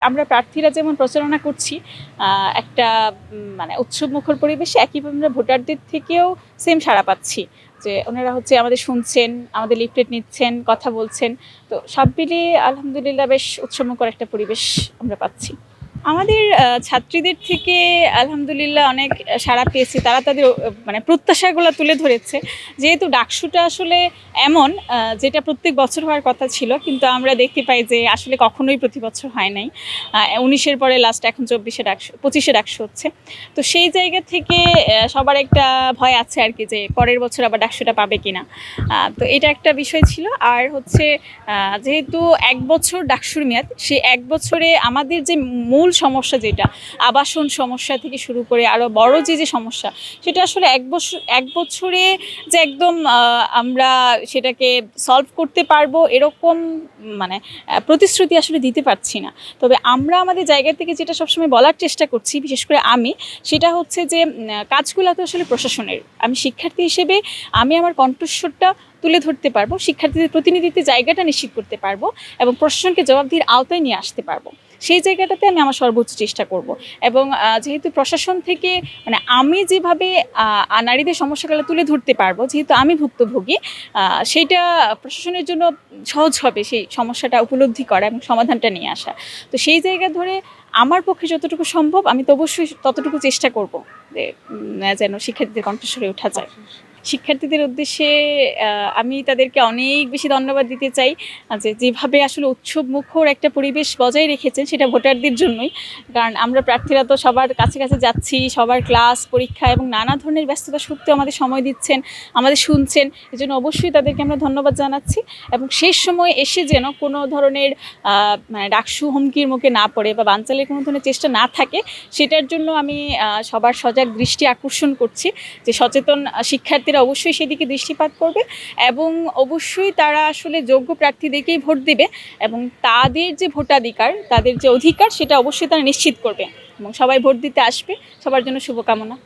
আমরা প্রার্থীরা যেমন প্রচারণা করছি একটা মানে উৎসবমুখর পরিবেশে, একইভাবে আমরা ভোটারদের থেকেও সেম সাড়া পাচ্ছি যে ওনারা আমাদের শুনছেন, আমাদের লিফলেট নিচ্ছেন, কথা বলছেন। তো সব মিলিয়ে আলহামদুলিল্লাহ বেশ উৎসবমুখর একটা পরিবেশ আমরা পাচ্ছি। আমাদের ছাত্রীদের থেকে আলহামদুলিল্লাহ অনেক সাড়া পেয়েছি। তারা তাদের মানে প্রত্যাশাগুলো তুলে ধরেছে। যেহেতু ডাকসুটা আসলে এমন যেটা প্রত্যেক বছর হওয়ার কথা ছিল, কিন্তু আমরা দেখতে পাই যে আসলে কখনোই প্রতি বছর হয় নাই। 19-এর পরে লাস্ট এখন 24-এ ডাকসু, 25-এ ডাকসু হচ্ছে। তো সেই জায়গা থেকে সবার একটা ভয় আছে আর কি, যে পরের বছর আবার ডাকসুটা পাবে কিনা। তো এটা একটা বিষয় ছিল। আর যেহেতু 1 বছর ডাকসুর মেয়াদ, সেই 1 বছরে আমাদের যে মূল সমস্যা, যেটা আবাসন সমস্যা থেকে শুরু করে আরও বড় যে সমস্যা, সেটা আসলে 1 বছরে যে একদম আমরা সেটাকে সলভ করতে পারবো এরকম মানে প্রতিশ্রুতি আসলে দিতে পারছি না। তবে আমরা আমাদের জায়গা থেকে যেটা সবসময় বলার চেষ্টা করছি, বিশেষ করে আমি, সেটা হচ্ছে যে কাজগুলো তো আসলে প্রশাসনের। আমি শিক্ষার্থী হিসেবে আমি আমার কণ্ঠস্বরটা তুলে ধরতে পারবো, শিক্ষার্থীদের প্রতিনিধিত্বের জায়গাটা নিশ্চিত করতে পারবো এবং প্রশাসনকে জবাবদিহির আওতায় নিয়ে আসতে পারবো। সেই জায়গাটাতে আমি আমার সর্বোচ্চ চেষ্টা করব। এবং যেহেতু প্রশাসন থেকে মানে আমি যেভাবে নারীদের সমস্যাগুলো তুলে ধরতে পারবো, যেহেতু আমি ভুক্তভোগী, সেইটা প্রশাসনের জন্য সহজ হবে সেই সমস্যাটা উপলব্ধি করা এবং সমাধানটা নিয়ে আসা। তো সেই জায়গা ধরে আমার পক্ষে যতটুকু সম্ভব আমি তো অবশ্যই ততটুকু চেষ্টা করব যে যেন শিক্ষার্থীদের কণ্ঠস্বরে ওঠা যায়। শিক্ষার্থীদের উদ্দেশ্যে আমি তাদেরকে অনেক বেশি ধন্যবাদ দিতে চাই যে যেভাবে আসলে উৎসবমুখর একটা পরিবেশ বজায় রেখেছেন, সেটা ভোটারদের জন্যই। কারণ আমরা প্রার্থীরা তো সবার কাছে কাছে যাচ্ছি, সবার ক্লাস পরীক্ষা এবং নানা ধরনের ব্যস্ততা সত্ত্বেও আমাদের সময় দিচ্ছেন, আমাদের শুনছেন। এজন্য অবশ্যই তাদেরকে আমরা ধন্যবাদ জানাচ্ছি। এবং শেষ সময় এসে যেন কোনো ধরনের মানে ডাকসু হুমকির মুখে না পড়ে বা বানচালের কোনো ধরনের চেষ্টা না থাকে, সেটার জন্য আমি সবার সজাগ দৃষ্টি আকর্ষণ করছি যে সচেতন শিক্ষার্থীরা অবশ্যই সেদিকে দৃষ্টিপাত করবে এবং অবশ্যই তারা আসলে যোগ্য প্রার্থীদেরকেই ভোট দেবে এবং তাদের যে ভোটাধিকার, তাদের যে অধিকার, সেটা অবশ্যই তারা নিশ্চিত করবে এবং সবাই ভোট দিতে আসবে। সবার জন্য শুভকামনা।